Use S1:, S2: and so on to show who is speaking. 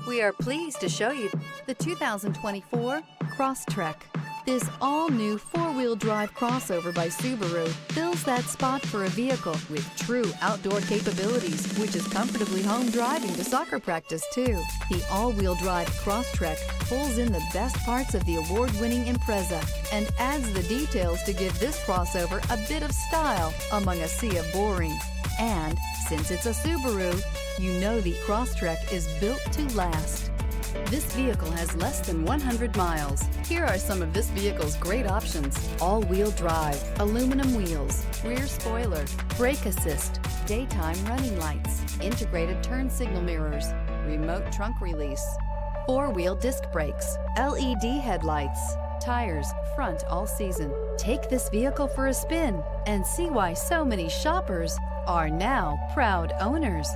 S1: We are pleased to show you the 2024 Crosstrek. This all-new four-wheel drive crossover by Subaru fills that spot for a vehicle with true outdoor capabilities, which is comfortably home driving to soccer practice too. The all-wheel drive Crosstrek pulls in the best parts of the award-winning Impreza and adds the details to give this crossover a bit of style among a sea of boring. And since it's a Subaru, you know the Crosstrek is built to last. This vehicle has less than 100 miles. Here are some of this vehicle's great options: all-wheel drive, aluminum wheels, rear spoiler, brake assist, daytime running lights, integrated turn signal mirrors, remote trunk release, four-wheel disc brakes, LED headlights, tires front all season. Take this vehicle for a spin and see why so many shoppers are now proud owners.